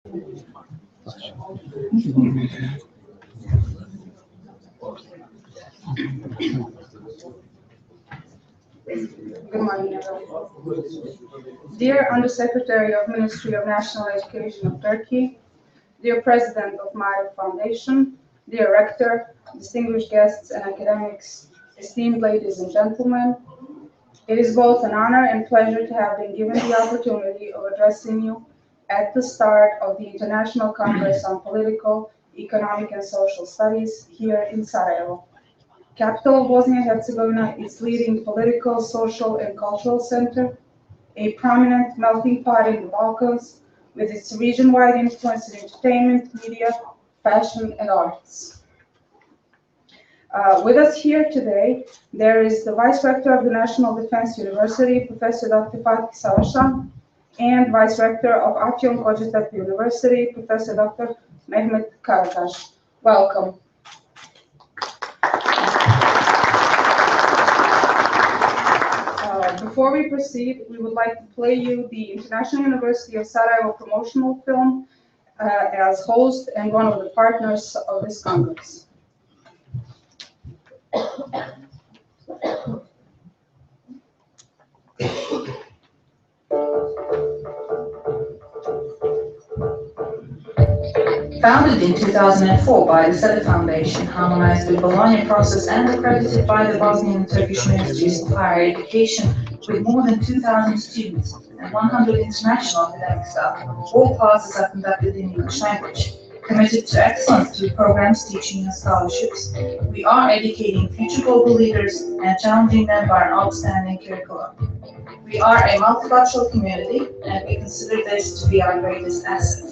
Good morning, everyone. Dear Undersecretary of Ministry of National Education of Turkey, dear President of Maya Foundation, dear Rector, distinguished guests and academics, esteemed ladies and gentlemen, it is both an honor and pleasure to have been given the opportunity of addressing you at the start of the International Congress on Political, Economic and Social Studies here in Sarajevo. Capital of Bosnia and Herzegovina, its leading political, social and cultural center, a prominent melting pot in the Balkans, with its region-wide influence in entertainment, media, fashion and arts. With us here today, there is the Vice Rector of the National Defense University, Professor Dr. Fatih Savaşan, and Vice Rector of Afyon Kocatepe University, Professor Dr. Mehmet Karataş. Welcome. Before we proceed, we would like to play you the International University of Sarajevo promotional film as host and one of the partners of this Congress. Founded in 2004 by the SETA Foundation, harmonized with Bologna process and accredited by the Bosnian and Turkish Ministries of Higher Education, with more than 2,000 students and 100 international academic staff, all classes are conducted in English language. Committed to excellence through programs, teaching and scholarships, we are educating future global leaders and challenging them by an outstanding curriculum. We are a multicultural community and we consider this to be our greatest asset.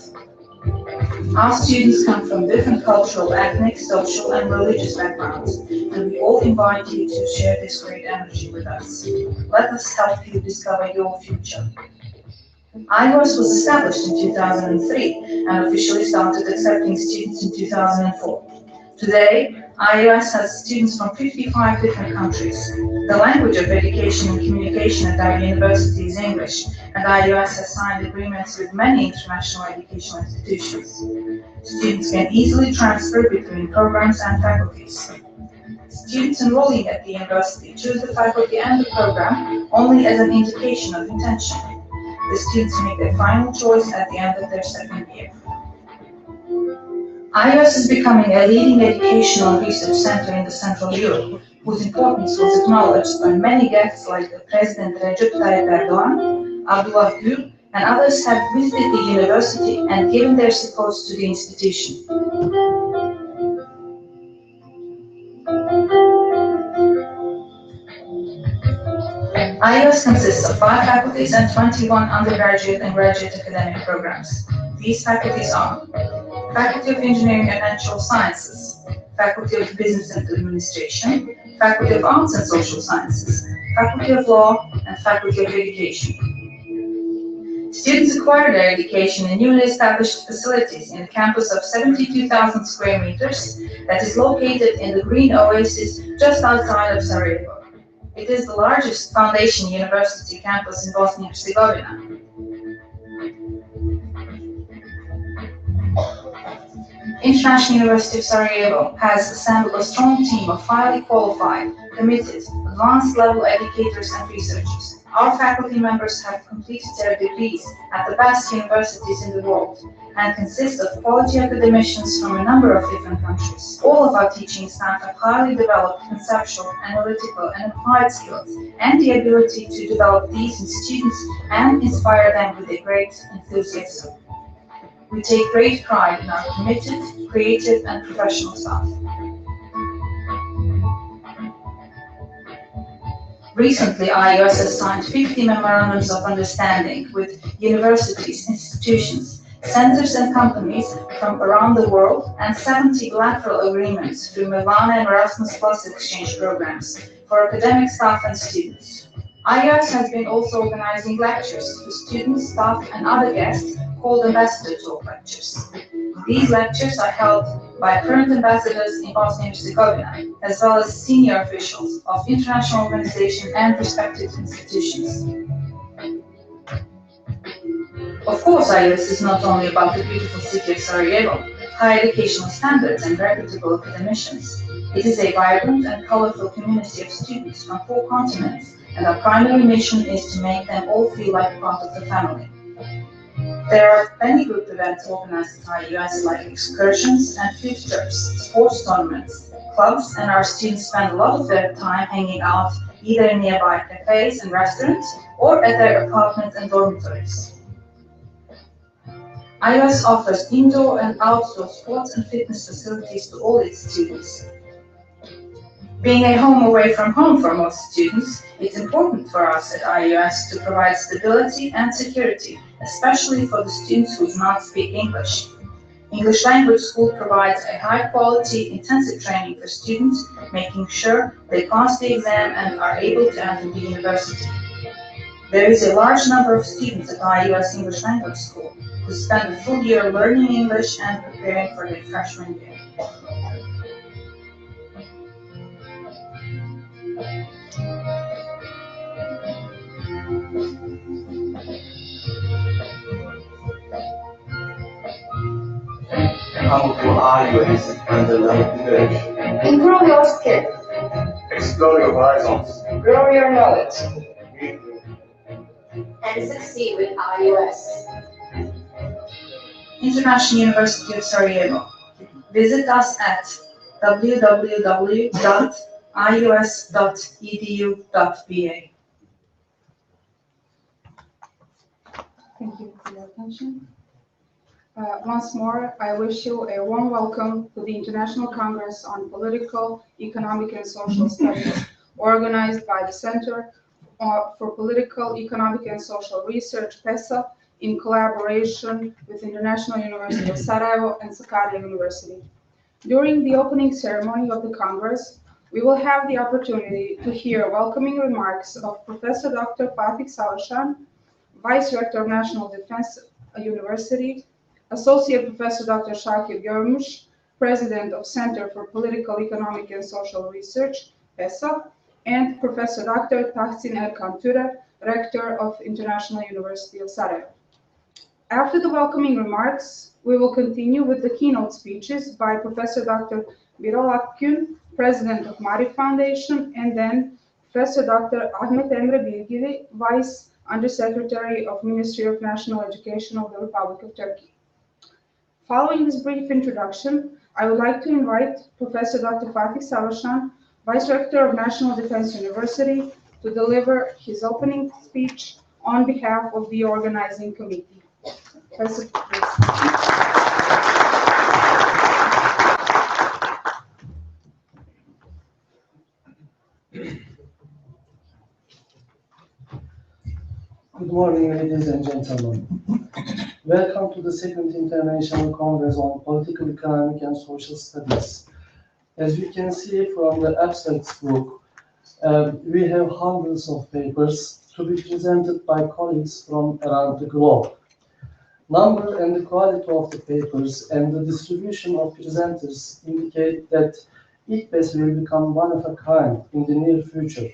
Our students come from different cultural, ethnic, social, and religious backgrounds, and we all invite you to share this great energy with us. Let us help you discover your future. ICPESS was established in 2003 and officially started accepting students in 2004. Today, ICPESS has students from 55 different countries. The language of education and communication at our university is English, and ICPESS has signed agreements with many international educational institutions. Students can easily transfer between programs and faculties. Students enrolling at the university choose the faculty and the program only as an indication of intention. The students make their final choice at the end of their second year. ICPESS is becoming a leading educational and research center in the Central Europe, whose importance was acknowledged by many guests like President Recep Tayyip Erdogan, Abdullah Gül, and others have visited the university and given their support to the institution. ICPESS consists of 5 faculties and 21 undergraduate and graduate academic programs. These faculties are Faculty of Engineering and Natural Sciences, Faculty of Business and Administration, Faculty of Arts and Social Sciences, Faculty of Law, and Faculty of Education. Students acquire their education in newly established facilities in a campus of 72,000 square meters that is located in the Green Oasis just outside of Sarajevo. It is the largest foundation university campus in Bosnia and Herzegovina. International University of Sarajevo has assembled a strong team of highly qualified, committed, advanced level educators and researchers. Our faculty members have completed their degrees at the best universities in the world and consist of quality academicians from a number of different countries. All of our teaching staff have highly developed conceptual, analytical, and applied skills and the ability to develop these in students and inspire them with a great enthusiasm. We take great pride in our committed, creative, and professional staff. Recently, ICPESS has signed 50 memorandums of understanding with universities, institutions, centers, and companies from around the world, and 70 bilateral agreements through Mevana and Erasmus Plus exchange programs for academic staff and students. ICPESS has been also organizing lectures to students, staff, and other guests called Ambassador Talk Lectures. These lectures are held by current ambassadors in Bosnia and Herzegovina, as well as senior officials of international organizations and respected institutions. Of course, ICPESS is not only about the beautiful city of Sarajevo, high educational standards and reputable academicians. It is a vibrant and colorful community of students from 4 continents, and our primary mission is to make them all feel like part of the family. There are many group events organized at IUS like excursions and field trips, sports tournaments, clubs, and our students spend a lot of their time hanging out either in nearby cafes and restaurants or at their apartments and dormitories. IUS offers indoor and outdoor sports and fitness facilities to all its students. Being a home away from home for most students, it's important for us at IUS to provide stability and security, especially for the students who do not speak English. English Language School provides a high-quality, intensive training for students, making sure they pass the exam and are able to enter the university. There is a large number of students at IUS English Language School who spend a full year learning English and preparing for their freshman year. Come to IUS and learn English. Improve your skills. Explore your horizons. Grow your knowledge. And succeed with IUS. International University of Sarajevo. Visit us at www.ius.edu.ba. Thank you for your attention. Once more, I wish you a warm welcome to the International Congress on Political, Economic, and Social Studies, organized by the Center for Political, Economic, and Social Research, ICPESS, in collaboration with International University of Sarajevo and Sakarya University. During the opening ceremony of the Congress, we will have the opportunity to hear welcoming remarks of Professor Dr. Fatih Savaşan, Vice Rector of National Defense University, Associate Professor Dr. Shakir Görmüş, President of Center for Political, Economic, and Social Research, ICPESS, and Professor Dr. Tahsin Erkan Türe, Rector of International University of Sarajevo. After the welcoming remarks, we will continue with the keynote speeches by Professor Dr. Birol Akgün, President of Marif Foundation, and then Professor Dr. Ahmet Emre Bilgili, Vice Undersecretary of Ministry of National Education of the Republic of Turkey. Following this brief introduction, I would like to invite Professor Dr. Fatih Savaşan, Vice Rector of National Defense University, to deliver his opening speech on behalf of the organizing committee. Professor, please. Good morning, ladies and gentlemen. Welcome to the Second International Congress on Political, Economic, and Social Studies. As you can see from the abstracts book, we have hundreds of papers to be presented by colleagues from around the globe. Number and the quality of the papers and the distribution of presenters indicate that ICPESS will become one of a kind in the near future.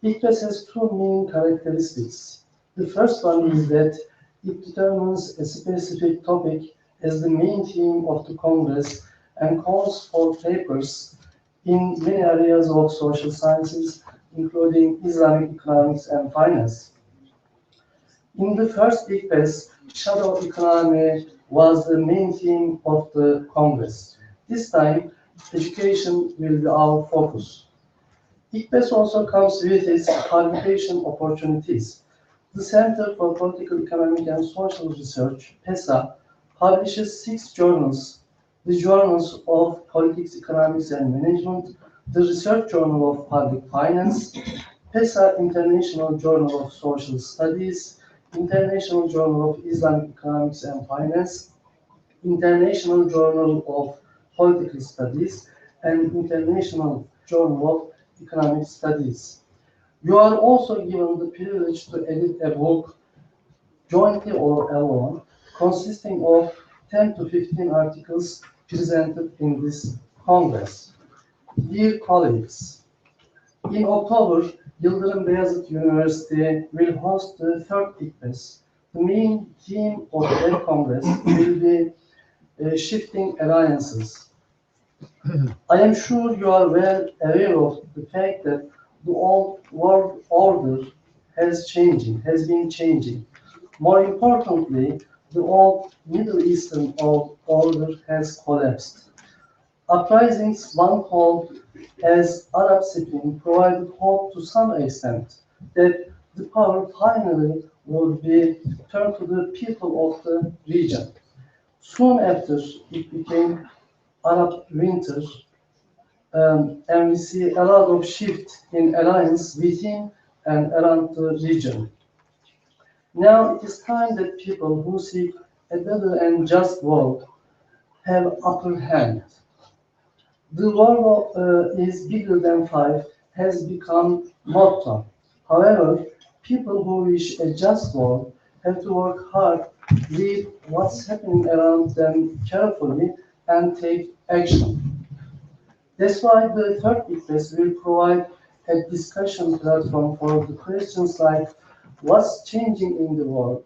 ICPESS has two main characteristics. The first one is that it determines a specific topic as the main theme of the Congress and calls for papers in many areas of social sciences, including Islamic economics and finance. In the first ICPESS, shadow economy was the main theme of the Congress. This time, education will be our focus. ICPESS also comes with its publication opportunities. The Center for Political, Economic, and Social Research, PESA, publishes 6 journals: the Journals of Politics, Economics, and Management, the Research Journal of Public Finance, PESA International Journal of Social Studies, International Journal of Islamic Economics and Finance, International Journal of Political Studies, and International Journal of Economic Studies. You are also given the privilege to edit a book, jointly or alone, consisting of 10 to 15 articles presented in this Congress. Dear colleagues, in October, Yıldırım Beyazıt University will host the third ICPESS, The main theme of the Congress will be shifting alliances. I am sure you are well aware of the fact that the old world order has been changing. More importantly, the old Middle Eastern order has collapsed. Uprisings, one called as Arab Spring, provided hope to some extent that the power finally would be turned to the people of the region. Soon after, it became Arab Winter, and we see a lot of shift in alliance within and around the region. Now it is time that people who seek a better and just world have upper hand. The world is bigger than five has become motto. However, people who wish a just world have to work hard, read what's happening around them carefully, and take action. That's why the third ICPESS will provide a discussion platform for the questions like what's changing in the world,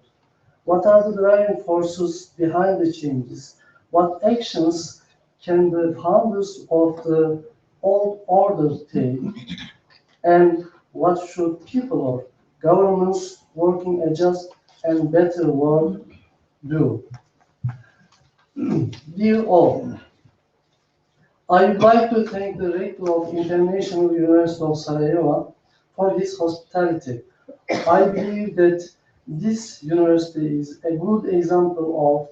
what are the driving forces behind the changes, what actions can the founders of the old order take, and what should people or governments working a just and better world do? Dear all, I would like to thank the Rector of International University of Sarajevo for his hospitality. I believe that this university is a good example of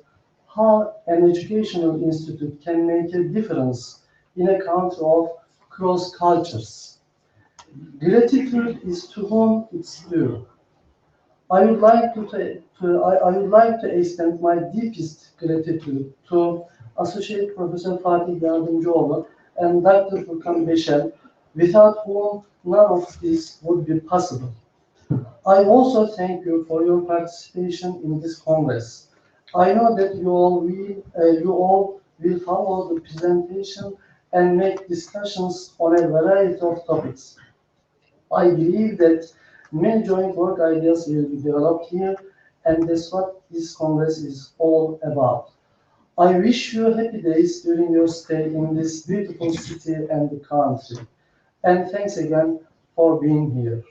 how an educational institute can make a difference in a country of cross cultures. Gratitude is to whom it's due. I would like to extend my deepest gratitude to Associate Professor Fatih Yardımcıoğlu and Dr. Furkan Beşer, without whom none of this would be possible. I also thank you for your participation in this Congress. I know that you all will follow the presentation and make discussions on a variety of topics. I believe that many joint work ideas will be developed here, and that's what this Congress is all about. I wish you happy days during your stay in this beautiful city and the country. And thanks again for being here.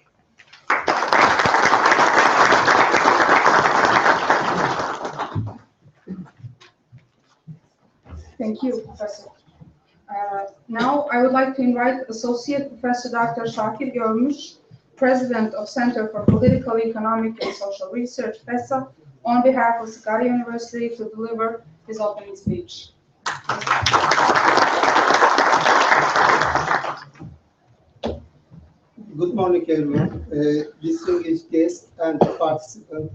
Thank you, Professor. Now, I would like to invite Associate Professor Dr. Shakir Görmüş, President of Center for Political, Economic and Social Research, PESA, on behalf of Sakarya University to deliver his opening speech. Good morning, everyone. Distinguished guests and participants.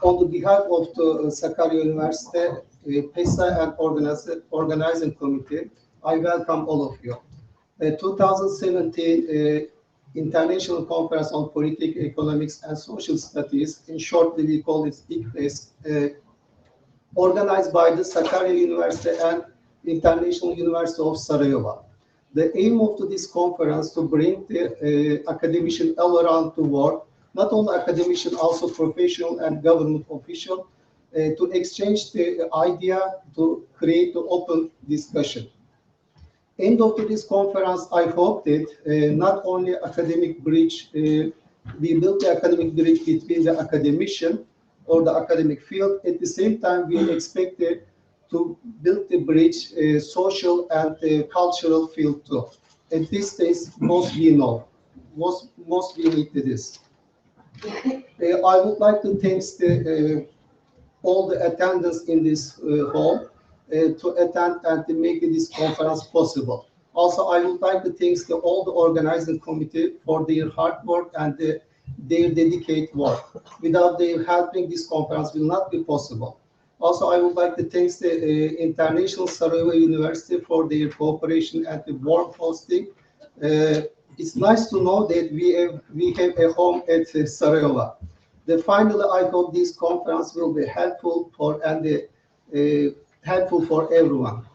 On the behalf of the Sakarya University, PESA and organizing committee, I welcome all of you. 2017 International Conference on Politics, Economics and Social Studies, in short we call it ICPESS, organized by the Sakarya University and International University of Sarajevo. The aim of this conference to bring the academicians all around the world, not only academicians, also professional and government officials, to exchange the idea to create the open discussion. End of this conference, I hope that not only academic bridge, we build the academic bridge between the academician or the academic field. At the same time, we expect to build the bridge social and cultural field too. At this stage, most we know, most we need this. I would like to thank all the attendants in this hall to attend and to make this conference possible. Also, I would like to thank all the organizing committee for their hard work and their dedicated work. Without their helping, this conference will not be possible. Also, I would like to thank the International Sarajevo University for their cooperation and the warm hosting. It's nice to know that we have a home at Sarajevo. Finally, I hope this conference will be helpful for helpful for everyone.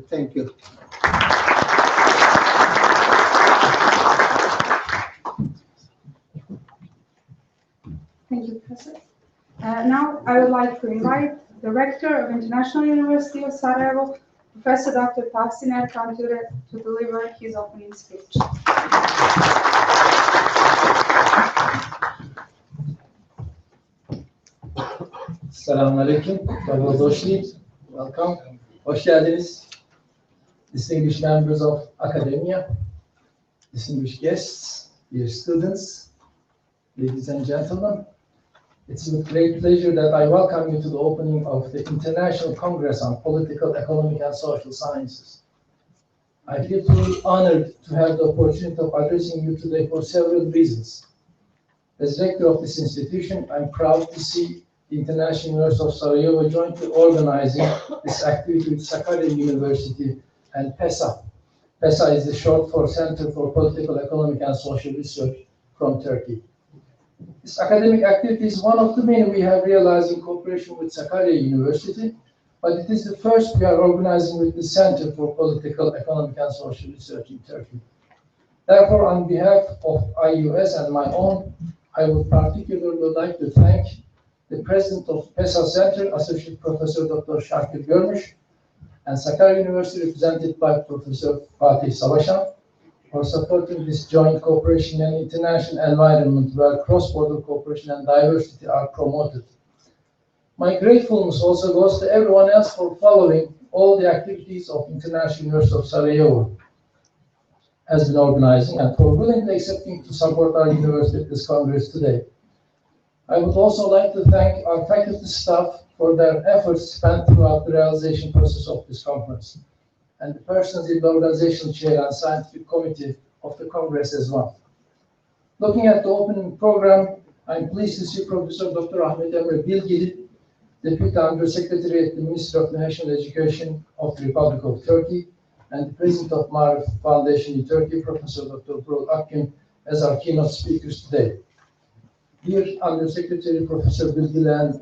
Thank you. Thank you, Professor. Now, I would like to invite the Rector of International University of Sarajevo, Professor Dr. Tahsin Erkan, to deliver his opening speech. Selamünaleyküm. Dobrodošli. Welcome. Hoş geldiniz. Distinguished members of academia, distinguished guests, dear students, ladies and gentlemen. It's with great pleasure that I welcome you to the opening of the International Congress on Political, Economic, and Social Sciences. I feel truly honored to have the opportunity of addressing you today for several reasons. As rector of this institution, I'm proud to see the International University of Sarajevo jointly organizing this activity with Sakarya University and PESA. PESA is the short for Center for Political, Economic, and Social Research from Turkey. This academic activity is one of the many we have realized in cooperation with Sakarya University, but it is the first we are organizing with the Center for Political, Economic, and Social Research in Turkey. Therefore, on behalf of IUS and my own, I would particularly like to thank the President of PESA Center, Associate Professor Dr. Shakir Görmüş, and Sakarya University, represented by Professor Fatih Savaşan, for supporting this joint cooperation in an international environment where cross-border cooperation and diversity are promoted. My gratefulness also goes to everyone else for following all the activities of International University of Sarajevo has been organizing and for willingly accepting to support our university at this Congress today. I would also like to thank our faculty staff for their efforts spent throughout the realization process of this conference, and the persons in the organizational chair and scientific committee of the Congress as well. Looking at the opening program, I'm pleased to see Professor Dr. Ahmet Emre Bilgili, Deputy Undersecretary at the Ministry of National Education of the Republic of Turkey, and the President of Marif Foundation in Turkey, Professor Dr. Burak Akgün, as our keynote speakers today. Dear Undersecretary Professor Bilgili and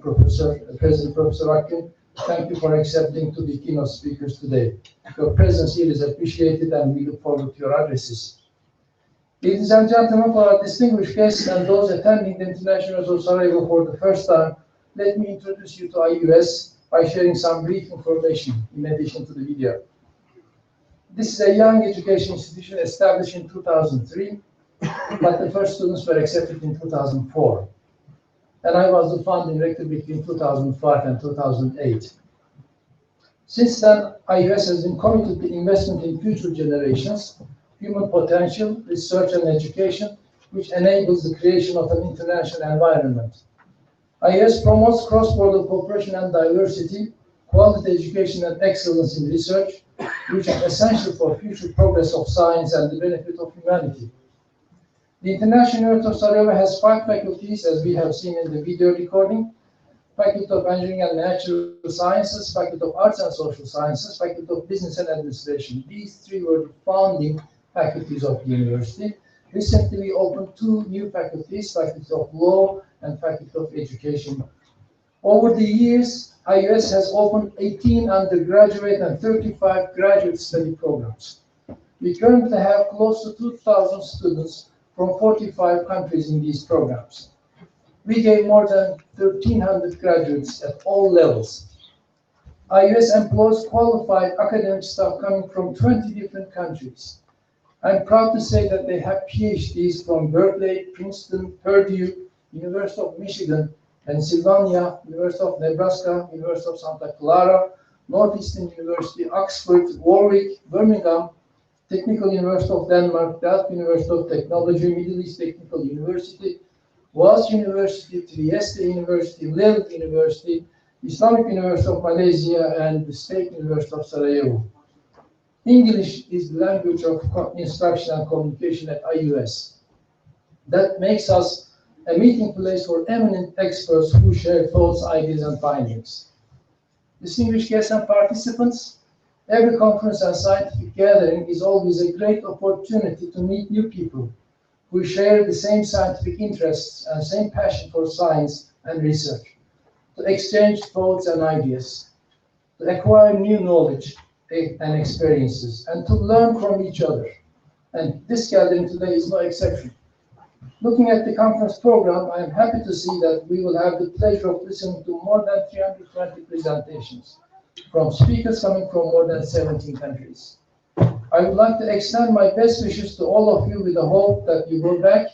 President Professor Akgün, thank you for accepting to be keynote speakers today. Your presence here is appreciated and we look forward to your addresses. Ladies and gentlemen, for our distinguished guests and those attending the International University of Sarajevo for the first time, let me introduce you to IUS by sharing some brief information in addition to the video. This is a young education institution established in 2003, but the first students were accepted in 2004. And I was the founding rector between 2005 and 2008. Since then, IUS has been committed to investment in future generations, human potential, research and education, which enables the creation of an international environment. IUS promotes cross-border cooperation and diversity, quality education and excellence in research, which is essential for future progress of science and the benefit of humanity. The International University of Sarajevo has 5 faculties, as we have seen in the video recording: Faculty of Engineering and Natural Sciences, Faculty of Arts and Social Sciences, Faculty of Business and Administration. These 3 were the founding faculties of the university. Recently, we opened 2 new faculties, Faculty of Law and Faculty of Education. Over the years, IUS has opened 18 undergraduate and 35 graduate study programs. We currently have close to 2,000 students from 45 countries in these programs. We gave more than 1,300 graduates at all levels. IUS employs qualified academic staff coming from 20 different countries. I'm proud to say that they have PhDs from Berkeley, Princeton, Purdue, University of Michigan, Pennsylvania, University of Nebraska, University of Santa Clara, Northeastern University, Oxford, Warwick, Birmingham, Technical University of Denmark, Delft University of Technology, Middle East Technical University, Boğaziçi University, Trieste University, Lille University, Islamic University of Malaysia, and the State University of Sarajevo. English is the language of instruction and communication at IUS. That makes us a meeting place for eminent experts who share thoughts, ideas, and findings. Distinguished guests and participants, every conference and scientific gathering is always a great opportunity to meet new people who share the same scientific interests and same passion for science and research, to exchange thoughts and ideas, to acquire new knowledge and experiences, and to learn from each other. And this gathering today is no exception. Looking at the conference program, I am happy to see that we will have the pleasure of listening to more than 320 presentations from speakers coming from more than 17 countries. I would like to extend my best wishes to all of you with the hope that you go back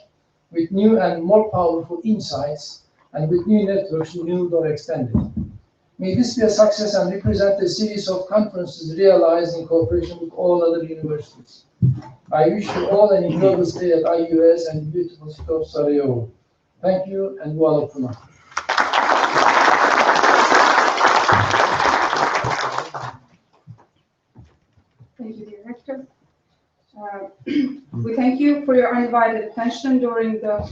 with new and more powerful insights and with new networks renewed or extended. May this be a success and represent a series of conferences realized in cooperation with all other universities. I wish you all an enjoyable stay at IUS and the beautiful city of Sarajevo. Thank you and dua lipa. Thank you, Director. We thank you for your undivided attention during the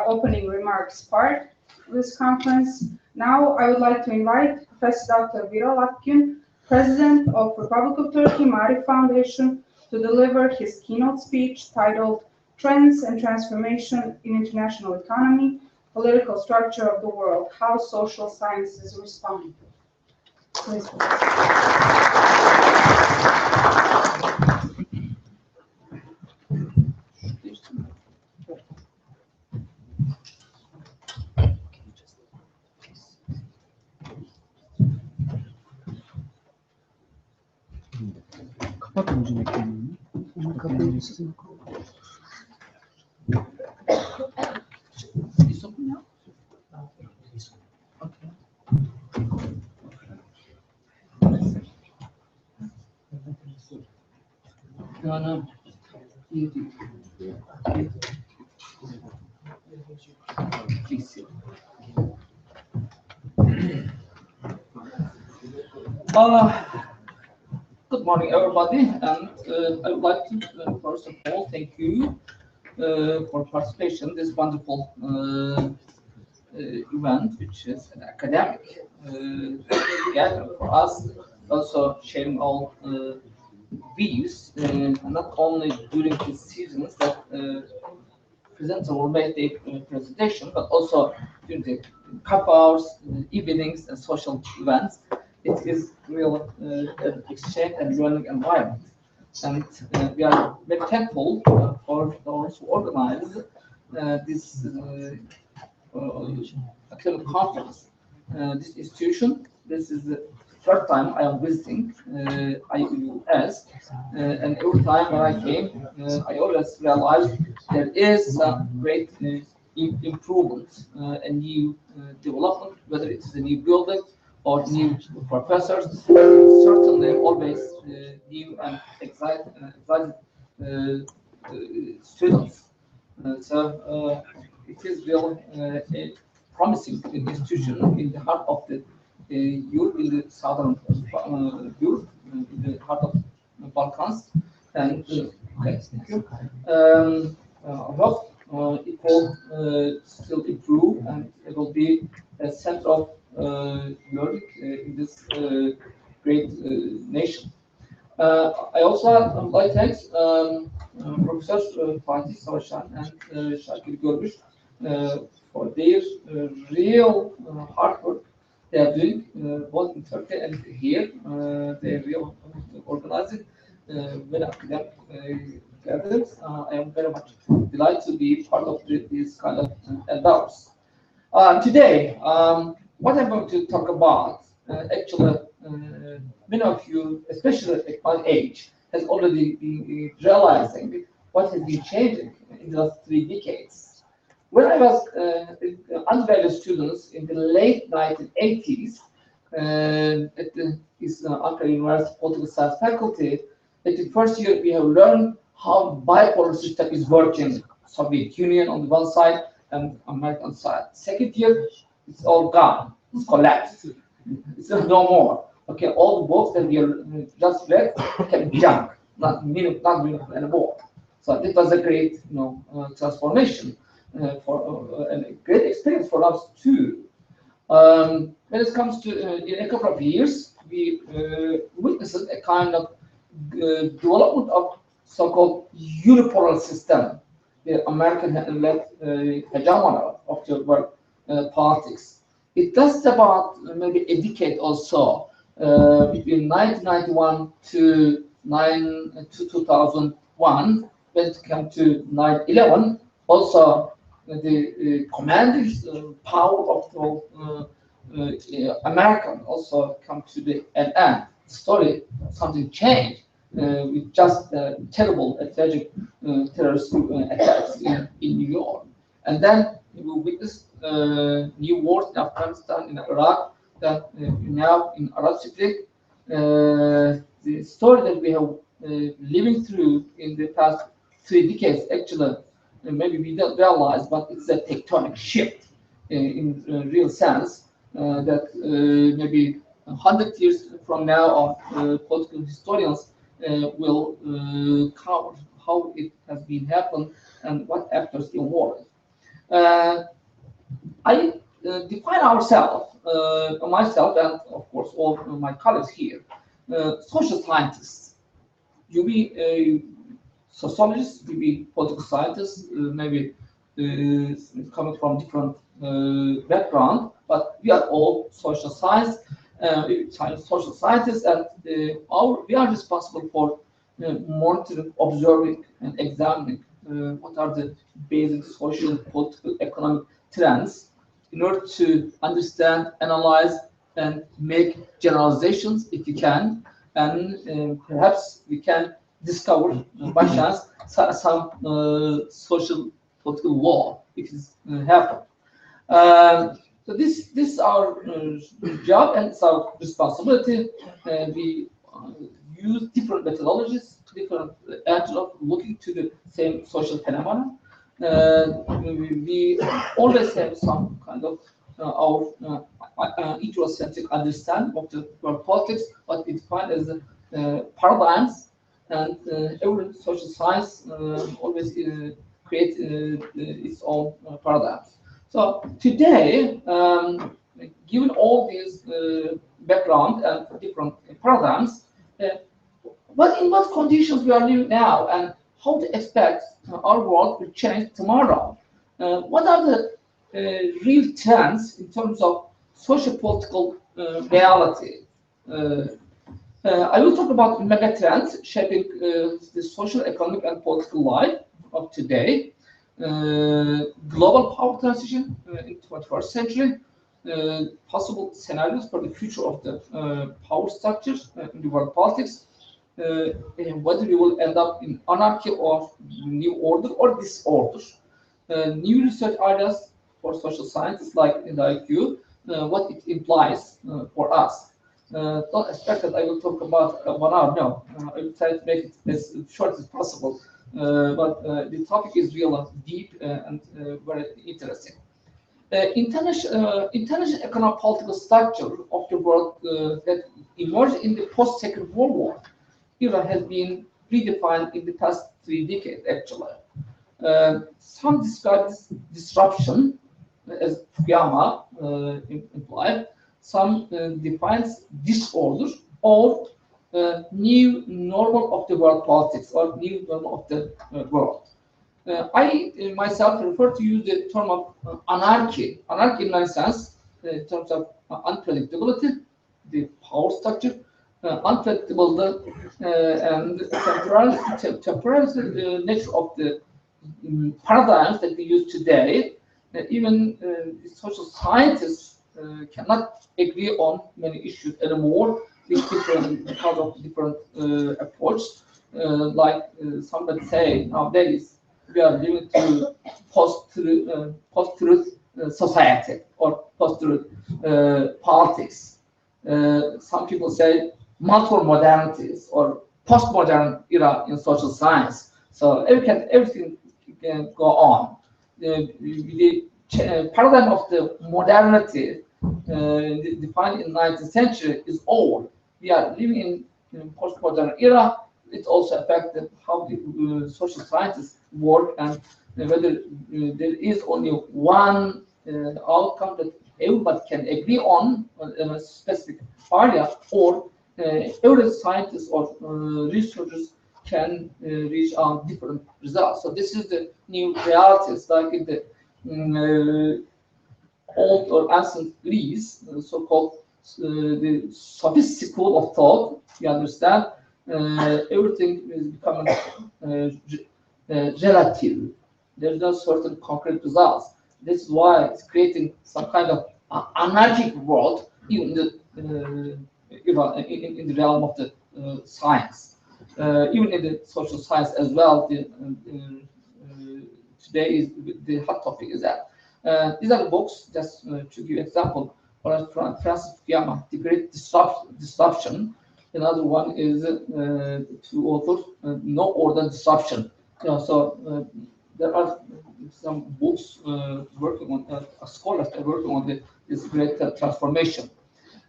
opening remarks part of this conference. Now, I would like to invite Professor Dr. Viral Akgün, President of Republic of Turkey Marif Foundation, to deliver his keynote speech titled Trends and Transformation in International Economy, Political Structure of the World, How Social Sciences Respond. Please, Kapatın ucunu ekranını. Onu kapayın. Good morning, everybody, and I would like to first of all thank you for participation in this wonderful event, which is an academic gathering for us, also sharing all views, not only during the seasons that presenters will make the presentation, but also during the cup hours, evenings, and social events. It is real an exchange and learning environment. And we are very thankful for those who organize this academic conference. This institution, this is the third time I am visiting IUS, and every time when I came, I always realized there is a great improvement, a new development, whether it is a new building or new professors, certainly always new and excited students. So it is really a promising institution in the heart of the Europe, in the southern Europe, in the heart of the Balkans. And okay, thank you. I hope it will still improve and it will be a center of learning in this great nation. I also would like to thank Professor Fatih Savaşan and Şakir Görmüş for their real hard work they are doing both in Turkey and here. They are real organizing many academic gatherings. I am very much delighted to be part of this kind of endeavors. Today, what I'm going to talk about, actually, many of you, especially at my age, has already been realizing what has been changing in the last 3 decades. When I was undergraduate students in the late 1980s at the Ankara University Political Science faculty, at the first year we have learned how bipolar system is working. Soviet Union on the one side and American side. Second year, it's all gone. It's collapsed. It's no more. Okay, all the books that we just read can be junk, not meaningful anymore. So it was a great, transformation for and a great experience for us too. When it comes to in a couple of years, we witnessed a kind of development of so-called unipolar system, the American-led hegemony of the world politics. It lasts about maybe a decade or so, between 1991 to 2001, when it came to 9/11. Also, the commanding power of American also come to the end. The story, something changed with just terrible, tragic terrorist attacks in New York. And then we witnessed new wars in Afghanistan, in Iraq, then now in Arab Spring. The story that we have living through in the past 3 decades, actually, maybe we don't realize, but it's a tectonic shift in real sense that maybe 100 years from now, political historians will cover how it has been happened and what actors involved. I define ourselves, myself and of course all my colleagues here, social scientists. You be sociologists, you be political scientists, maybe coming from different background, but we are all social science, social scientists, and we are responsible for monitoring, observing, and examining what are the basic social, political, economic trends in order to understand, analyze, and make generalizations if we can, and perhaps we can discover by chance some social political law if it's happened. So this is our job and it's our responsibility. We use different methodologies, different angles of looking to the same social phenomena. We always have some kind of our Euro-centric understanding of the world politics, what we define as paradigms, and every social science always creates its own paradigms. So today, given all these background and different paradigms, in what conditions we are living now, and how to expect our world will change tomorrow? What are the real trends in terms of socio-political reality? I will talk about mega trends shaping the social, economic, and political life of today. Global power transition in 21st century, possible scenarios for the future of the power structures in the world politics, and whether we will end up in anarchy or new order or disorder. New research areas for social scientists like you, what it implies for us. Don't expect that I will talk about 1 hour. No, I will try to make it as short as possible. But the topic is real deep and very interesting. International economic political structure of the world that emerged in the post-Second World War era has been redefined in the past 3 decades, actually. Some describe this disruption as Fukuyama implied. Some defines disorder or new normal of the world politics or new normal of the world. I myself prefer to use the term of anarchy. Anarchy in my sense, in terms of unpredictability, the power structure, unpredictable and temporary nature of the paradigms that we use today. Even social scientists cannot agree on many issues anymore because of different approach. Like somebody say nowadays, we are living through post-truth society or post-truth politics. Some people say multiple modernities or postmodern era in social science. So everything can go on. The paradigm of the modernity defined in 19th century is old. We are living in postmodern era. It also affected how the social scientists work and whether there is only one outcome that everybody can agree on in a specific area, or every scientist or researchers can reach on different results. So this is the new realities, like in the old or ancient Greece, so-called the sophist school of thought. You understand, everything is becoming relative. There's no certain concrete results. This is why it's creating some kind of anarchic world, even in the realm of the science, even in the social science as well. Today is the hot topic is that these are the books. Just to give example, Francis Fukuyama, The Great Disruption. Another one is two authors, No Order Disruption. So there are some books working on scholars are working on this great transformation.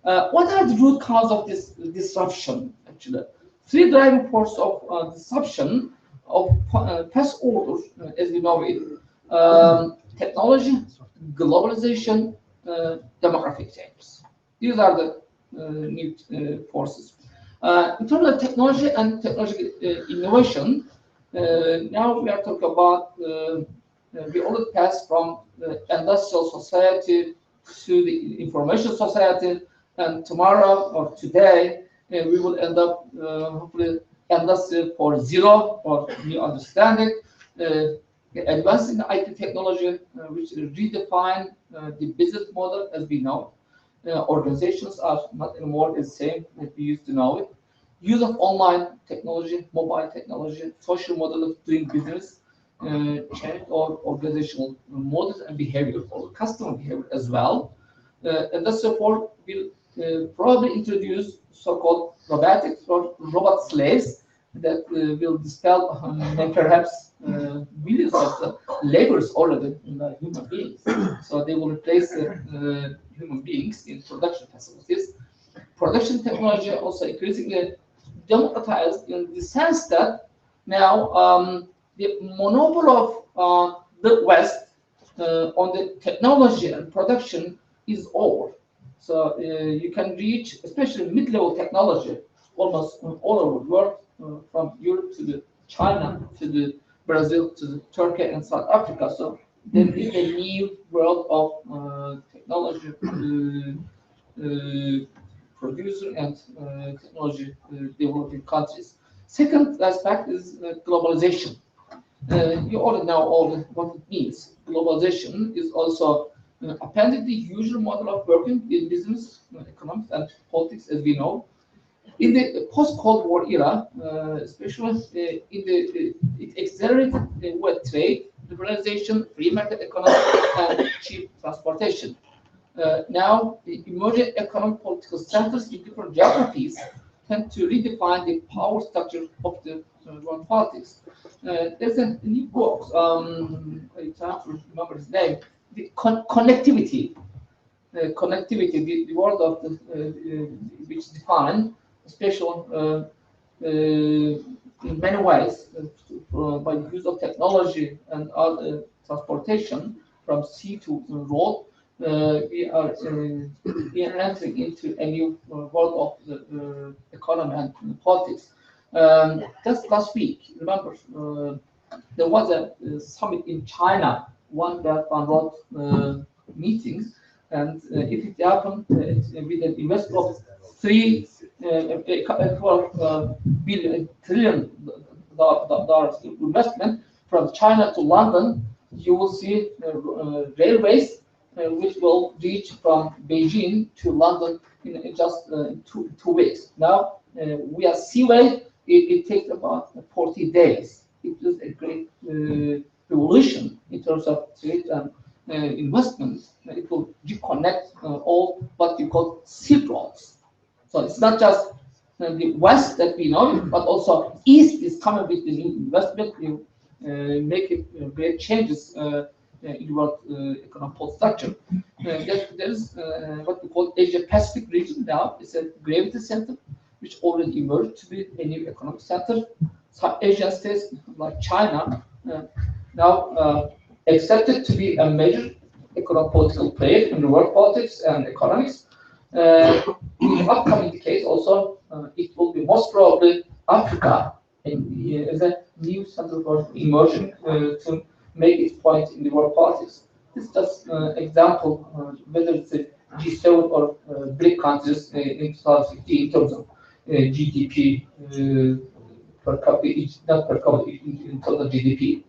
What are the root causes of this disruption? Actually, three driving forces of disruption of past orders, as we know it: technology, globalization, demographic changes. These are the new forces. In terms of technology and technological innovation, now we are talking about we already passed from the industrial society to the information society, and tomorrow or today we will end up hopefully industry 4.0 or new understanding, advancing IT technology, which redefine the business model as we know. Organizations are not anymore the same that we used to know it. Use of online technology, mobile technology, social model of doing business, change or organizational models and behavior or customer behavior as well. And that's therefore will probably introduce so-called robotics or robot slaves that will dispel perhaps millions of the laborers already in the human beings. So they will replace human beings in production facilities. Production technology also increasingly democratized in the sense that now the monopoly of the West on the technology and production is over. So you can reach, especially mid-level technology, almost all over the world, from Europe to the China to the Brazil to the Turkey and South Africa. So there is a new world of technology producer and technology developing countries. Second aspect is globalization. You already know what it means. Globalization is also appending the usual model of working in business, economics, and politics, as we know. In the post-Cold War era, especially it accelerated with trade, liberalization, free market economy, and cheap transportation. Now, the emerging economic political centers in different geographies tend to redefine the power structure of the world politics. There's a new book, I can't remember his name, the connectivity. The word of which define special in many ways by the use of technology and other transportation from sea to road. We are entering into a new world of the economy and politics. Just last week, remember, there was a summit in China, One Belt One Road meetings, and if it happened with an investment of 12 trillion dollars investment from China to London, you will see railways which will reach from Beijing to London in just 2 weeks. Now we are seaway. It takes about 40 days. It is a great revolution in terms of trade and investments. It will reconnect all what you call Silk roads. So it's not just the West that we know, but also East is coming with the new investment, making great changes in the world economic structure. There's what we call Asia Pacific region now. It's a gravity center which already emerged to be a new economic center. Some Asian states like China now accepted to be a major economic political player in the world politics and economics. In the upcoming decades also, it will be most probably Africa as a new center for emerging to make its point in the world politics. This is just example, whether it's a G7 or BRIC countries in 2015 in terms of GDP per capita, not per capita, in total GDP.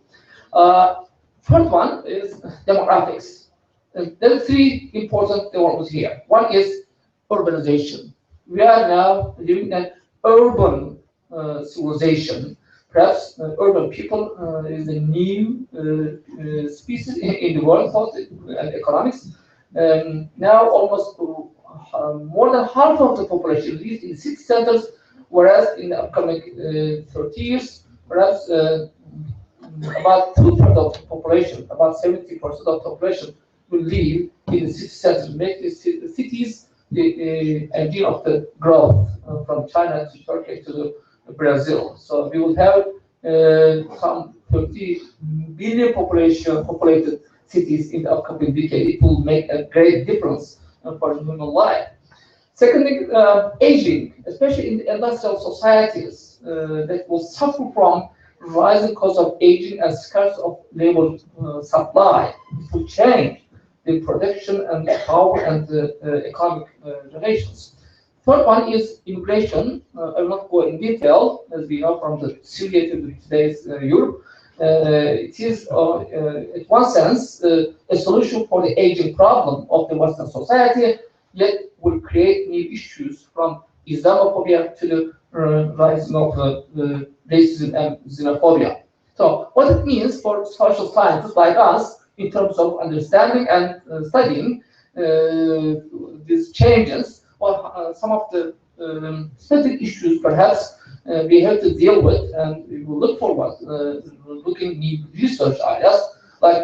Third one is demographics. There are three important developments here. One is urbanization. We are now living in an urban civilization. Perhaps urban people is a new species in the world thought and economics. Now almost more than half of the population lives in city centers, whereas in the upcoming 30 years, perhaps about two-thirds of the population, about 70% of the population will live in the city centers, make the cities the engine of the growth from China to Turkey to Brazil. So we will have some 30 billion populated cities in the upcoming decade. It will make a great difference for human life. Secondly, aging, especially in the industrial societies that will suffer from rising cost of aging and scarce of labor supply. It will change the production and power and economic relations. Third one is immigration. I will not go in detail, as we know from the Syria to today's Europe. It is, in one sense, a solution for the aging problem of the Western society, yet will create new issues from Islamophobia to the rising of racism and xenophobia. So, what it means for social scientists like us in terms of understanding and studying these changes, or some of the specific issues perhaps we have to deal with, and we will look forward looking new research areas like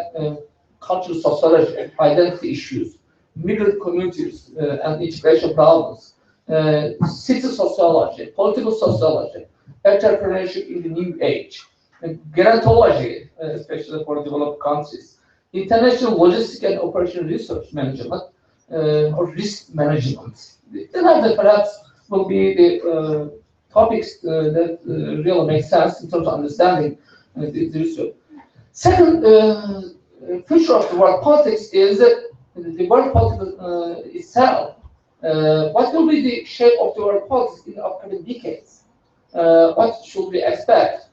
cultural sociology, identity issues, migrant communities and integration problems, city sociology, political sociology, entrepreneurship in the new age, and gerontology, especially for developed countries, international logistic and operational research management, or risk management. These are the perhaps will be the topics that really make sense in terms of understanding the research. Second, future of the world politics is the world politics itself. What will be the shape of the world politics in the upcoming decades? What should we expect?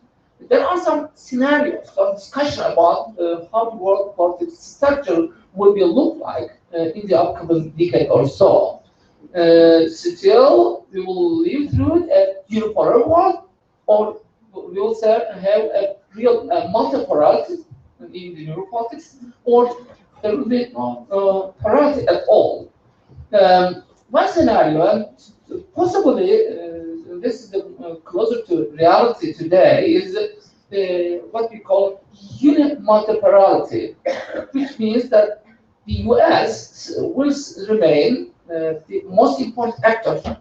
There are some scenarios, some discussion about how the world politics structure will be look like in the upcoming decade or so. Still, we will live through a unipolar world, or we will have a real multipolarity in the neuropolitics, or there will be no polarity at all. One scenario, and possibly this is closer to reality today, is what we call unimultipolarity, which means that the US will remain the most important actor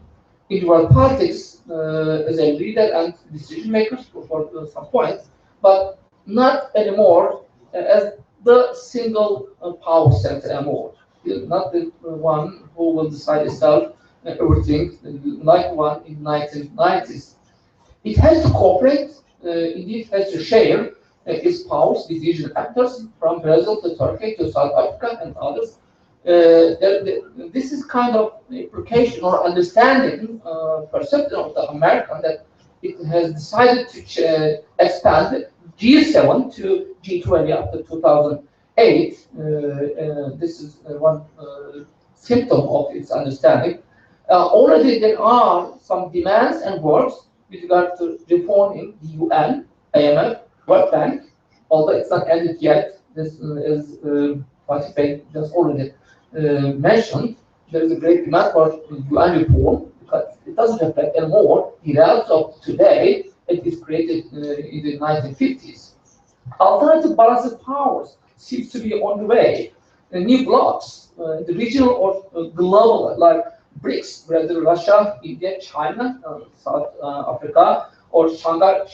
in world politics as a leader and decision maker for some points, but not anymore as the single power center anymore. Not the one who will decide itself everything like one in 1990s. It has to cooperate, indeed has to share its powers with regional actors from Brazil to Turkey to South Africa and others. This is kind of implication or understanding, perception of the American that it has decided to expand G7 to G20 after 2008. This is one symptom of its understanding. Already there are some demands and works with regard to reforming the UN, IMF, World Bank, although it's not ended yet. This is what I just already mentioned. There is a great demand for UN reform because it doesn't reflect anymore the reality of today. It is created in the 1950s. Alternative balance of powers seems to be on the way. New blocks, the regional or global, like BRICS, Brazil, Russia, India, China, South Africa, or Shanghai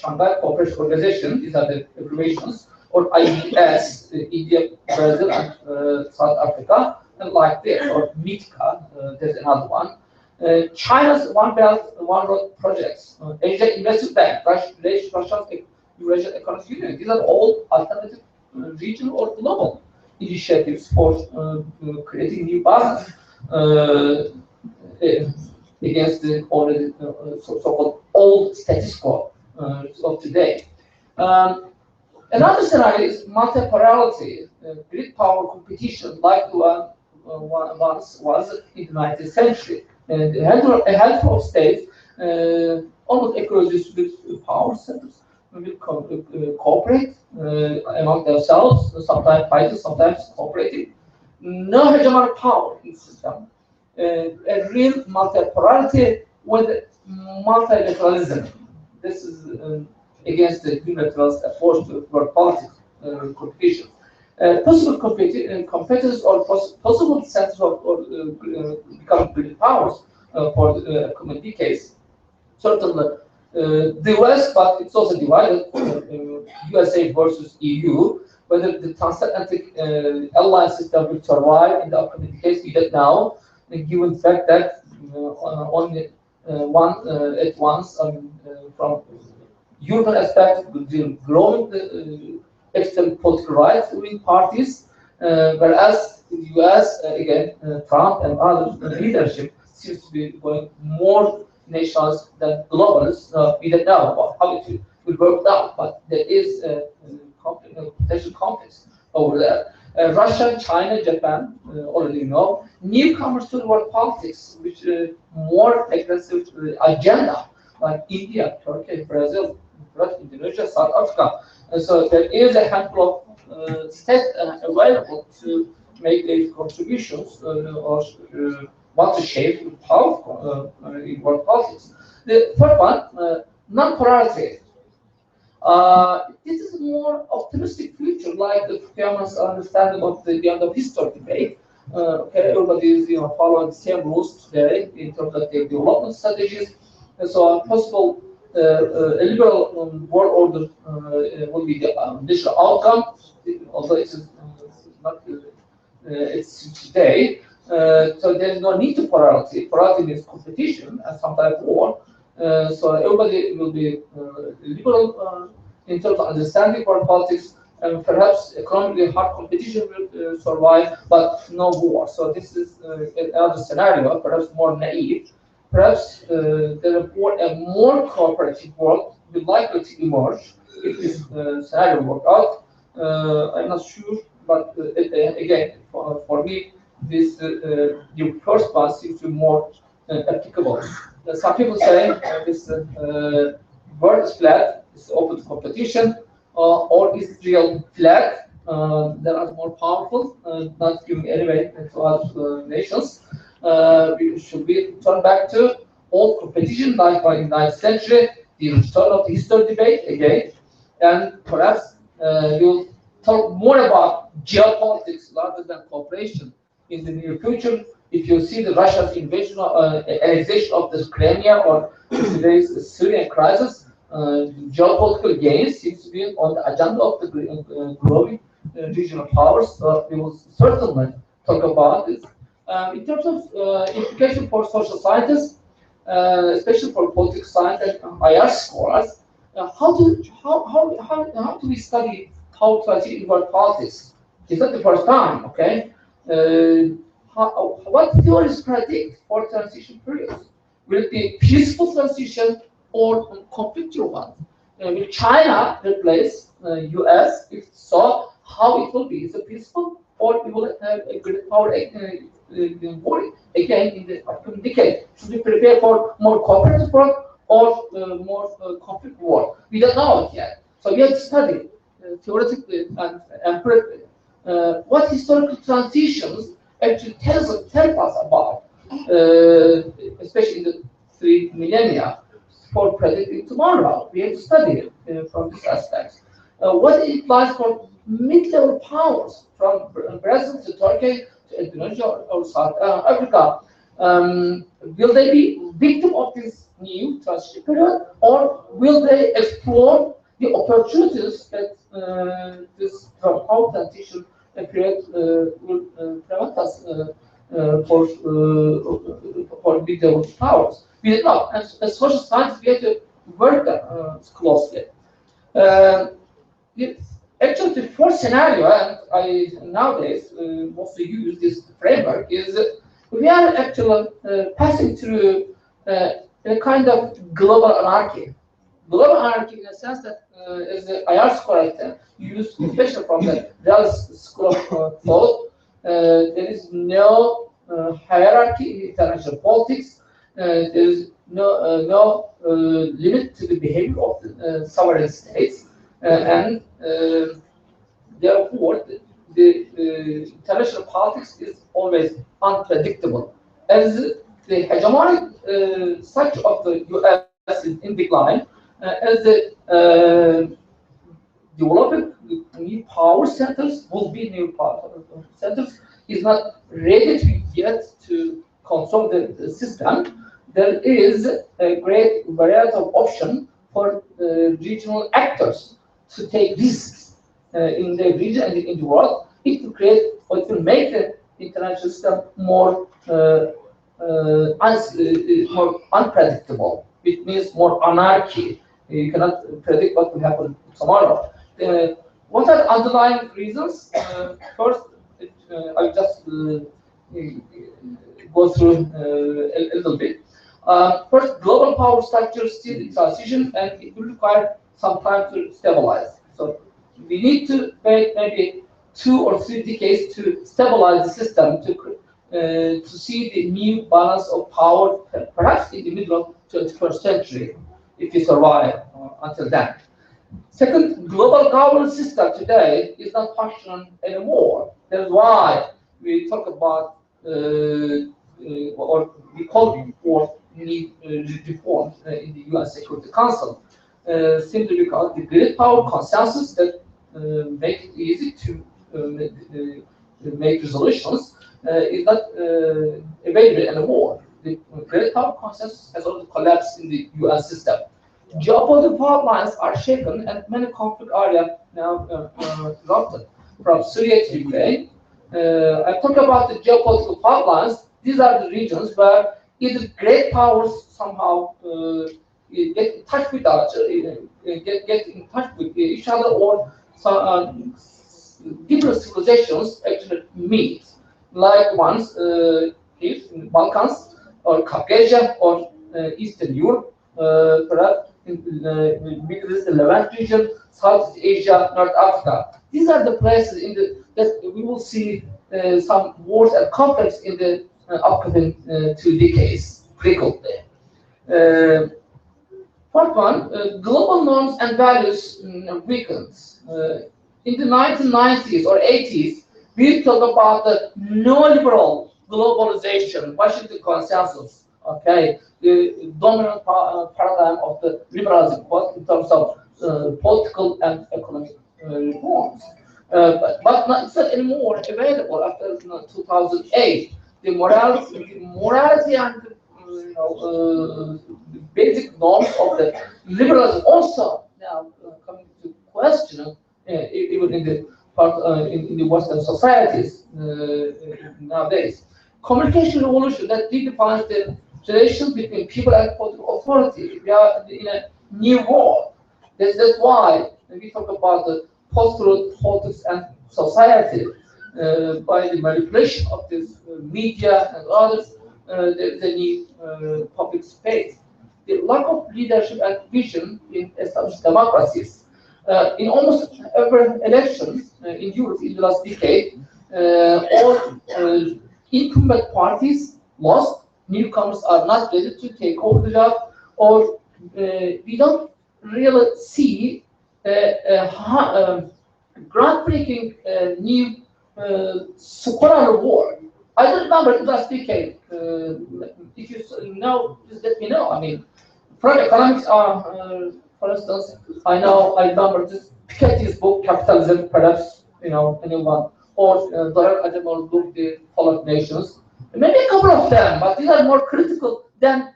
Cooperation Organization, these are the abbreviations, or ICPESS, India, Brazil, and South Africa, and like this, or MITCA, there's another one. China's One Belt, One Road projects, Asia Investment Bank, Russia's Eurasian Economic Union, these are all alternative regional or global initiatives for creating new balance against the already so-called old status quo of today. Another scenario is multipolarity, grid power competition, like the one once was in the 19th century. And a handful of states, almost across distributed power centers, will cooperate among themselves, sometimes fighting, sometimes cooperating. No hegemonic power in the system. A real multipolarity with multilateralism. This is against the unilateralist approach to world politics competition. Possible competitors or possible centers of becoming great powers for the coming decades. Certainly, the West, but it's also divided, USA versus EU, whether the transatlantic alliance system will survive in the upcoming decades, we don't know, given the fact that only one at once from European aspect, growing the external political rights within parties, whereas the US, again, Trump and other leadership seems to be going more nations than globalists. We don't know about how it will work out, but there is a potential conflict over there. Russia, China, Japan, already know, newcomers to the world politics, which more aggressive agenda, like India, Turkey, Brazil, Indonesia, South Africa. And so there is a handful of states available to make their contributions or want to shape power in world politics. The third one, non-polarity. This is a more optimistic future, like the Fukuyama's understanding of the end of history debate. Okay, everybody is following the same rules today in terms of their development strategies, and so a possible a liberal world order will be the initial outcome, although it's not it's today. So there is no need to polarity. Polarity means competition and sometimes war. So everybody will be liberal in terms of understanding world politics, and perhaps economically hard competition will survive, but no war. So this is another scenario, perhaps more naive. Perhaps a more cooperative world will likely to emerge if this scenario works out. I'm not sure, but again, for me, this the first one seems to be more applicable. Some people say this world is flat, it's open to competition, or is real flat, that are more powerful, not giving anyway to other nations. We should turn back to old competition like by the 19th century, the return of the history debate again, and perhaps you'll talk more about geopolitics rather than cooperation in the near future. If you see the Russia's invasion or annexation of the Crimea or today's Syrian crisis, geopolitical gains seems to be on the agenda of the growing regional powers. We will certainly talk about this. In terms of implication for social scientists, especially for political science and IR scholars, how do we study how to achieve in world politics? It's not the first time, okay? What theories predict for transition periods? Will it be peaceful transition or conflictual one? Will China replace US? If so, how it will be? Is it peaceful or we will have a great power war again in the upcoming decade? Should we prepare for more cooperative work or more conflict war? We don't know it yet. So we have to study theoretically and empirically what historical transitions actually tell us about, especially in the 3 millennia, for predicting tomorrow. We have to study it from this aspect. What it implies for mid-level powers, from Brazil to Turkey to Indonesia or South Africa. Will they be victim of this new transition period, or will they explore the opportunities that this power transition period will prevent us for mid-level powers? We did not. As social science, we have to work closely. Actually, the first scenario, and I nowadays mostly use this framework, is we are actually passing through a kind of global anarchy. global hierarchy in a sense that, as the IR scholar used, especially from the realist school of thought, there is no hierarchy in international politics. There is no limit to the behavior of the sovereign states, and therefore the international politics is always unpredictable. As the hegemonic structure of the US is in decline, as the developing new power centers will be new power centers is not ready to yet to control the system. There is a great variety of option for regional actors to take risks in the region and in the world. It will create or it will make the international system more more unpredictable. It means more anarchy. You cannot predict what will happen tomorrow. What are the underlying reasons? First, I'll just go through a little bit. First, global power structure is still in transition, and it will require some time to stabilize. So we need to wait maybe 2 or 3 decades to stabilize the system to see the new balance of power, perhaps in the middle of 21st century, if we survive until then. Second, global governance system today is not functional anymore. That's why we talk about or we call for need reforms in the UN Security Council, simply because the great power consensus that make it easy to make resolutions is not available anymore. The great power consensus has already collapsed in the UN system. Geopolitical power lines are shaken and many conflict areas now erupted, from Syria to Ukraine. I talk about the geopolitical power lines. These are the regions where either great powers somehow get in touch with get in touch with each other, or some different civilizations actually meet, like ones here in the Balkans, or Caucasia, or Eastern Europe, perhaps in the Middle East, the Levant region, Southeast Asia, North Africa. These are the places in that we will see some wars and conflicts in the upcoming 2 decades frequently. Fourth one, global norms and values weakened. In the 1990s or 80s, we talk about the neoliberal globalization, Washington Consensus. Okay, the dominant paradigm of the liberalism was in terms of political and economic reforms. But it's not anymore available after 2008. The morality and the basic norms of the liberalism also now coming to question, even in the part in the Western societies nowadays. Communication revolution that redefines the relations between people and political authority. We are in a new world. That's why when we talk about the post-truth politics and society, by the manipulation of this media and others, there is a new public space. The lack of leadership and vision in established democracies. In almost every election in Europe in the last decade, all incumbent parties lost. Newcomers are not ready to take over the job, or we don't really see groundbreaking new scholarly work. I don't remember the last decade. If you know, just let me know. I mean, from economics, for instance, I remember this Piketty's book, Capitalism, perhaps, anyone, or Doran Ademo's book, The Fall of Nations. Maybe a couple of them, but these are more critical than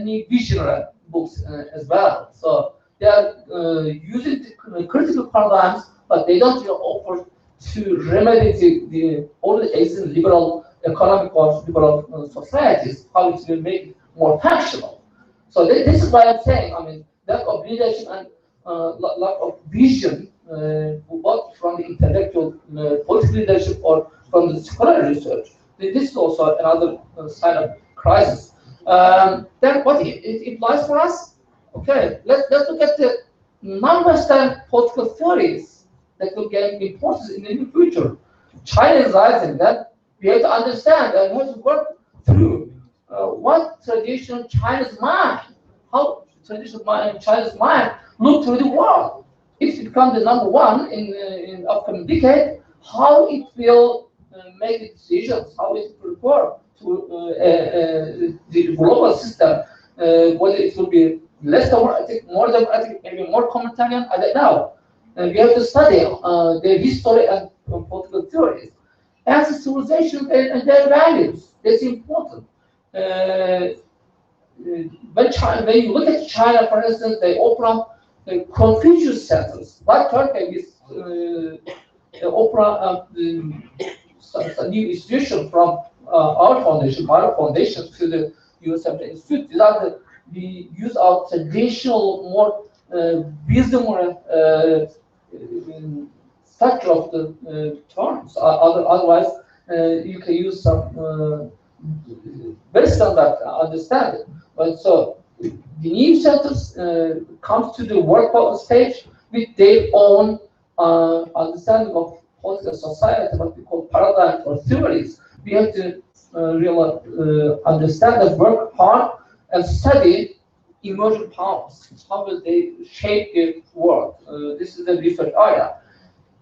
new visionary books as well. So they are using the critical paradigms, but they don't offer to remedy all the existing liberal economic or liberal societies, how it will make it more functional. So this is why I'm saying, I mean, lack of leadership and lack of vision, both from the intellectual political leadership or from the scholarly research. This is also another sign of crisis. Then what it implies for us? Okay, let's look at the non-Western political theories that will gain importance in the near future. China is rising. That we have to understand and we have to work through what traditional China's mind, how traditional mind, China's mind look through the world. If it becomes the number one in upcoming decade, how it will make the decisions, how it will perform to the global system, whether it will be less democratic, more democratic, maybe more communitarian, I don't know. We have to study their history and political theories. As a civilization and their values, that's important. When you look at China, for instance, they open Confucius centers, like Turkey with a new institution from our foundation, to the US Institute. These are we use our traditional, more wisdom or structure of the terms. Otherwise, you can use some very standard understanding. But so the new centers come to the work stage with their own understanding of political society, what we call paradigms or theories. We have to really understand and work hard and study emerging powers. How will they shape the world? This is the research area.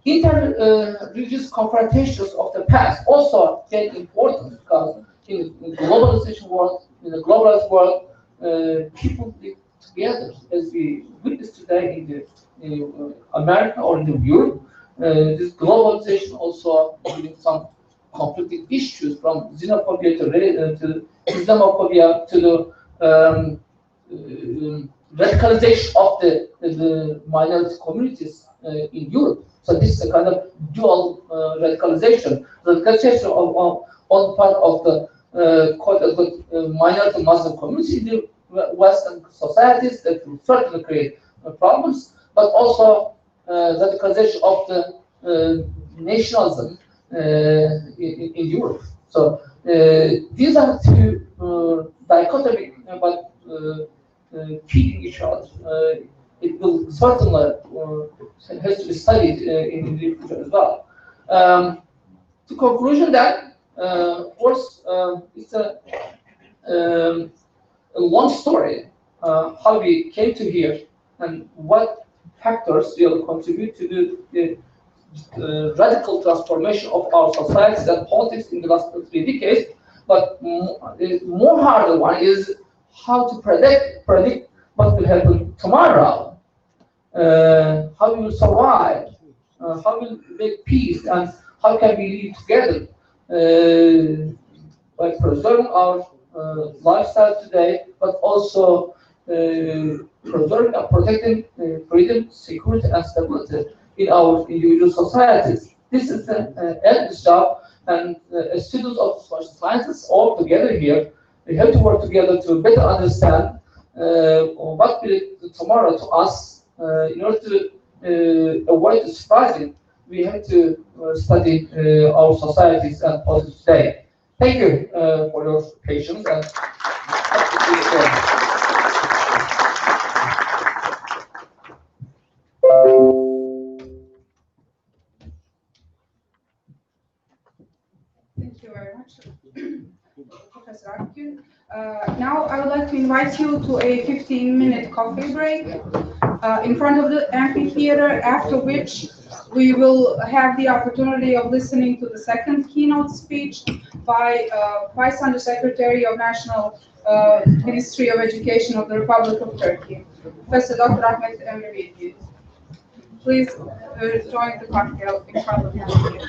Inter-religious confrontations of the past also get important because in the globalization world, in the globalized world, people live together, as we witness today in America or in Europe. This globalization also giving some conflicting issues from xenophobia to Islamophobia to the radicalization of the minority communities in Europe. So this is a kind of dual radicalization on the part of the quote-unquote minority Muslim community in the Western societies that will certainly create problems, but also radicalization of the nationalism in Europe. So these are two dichotomy, but feeding each other. It will certainly has to be studied in the future as well. To conclusion that, of course, it's a long story, how we came to here and what factors will contribute to the radical transformation of our societies and politics in the last 3 decades. But the more harder one is how to predict what will happen tomorrow, how we will survive, how we will make peace, and how can we live together by preserving our lifestyle today, but also preserving and protecting freedom, security, and stability in our individual societies. This is the endless job, and as students of social sciences, all together here, we have to work together to better understand what will tomorrow to us. In order to avoid the surprising, we have to study our societies and politics today. Thank you for your patience and Thank you very much, Professor Akgün. Now I would like to invite you to a 15-minute coffee break in front of the amphitheater, after which we will have the opportunity of listening to the second keynote speech by Vice Undersecretary of National Ministry of Education of the Republic of Turkey, Professor Dr. Ahmet Emre. Please join the cocktail in front of the amphitheater.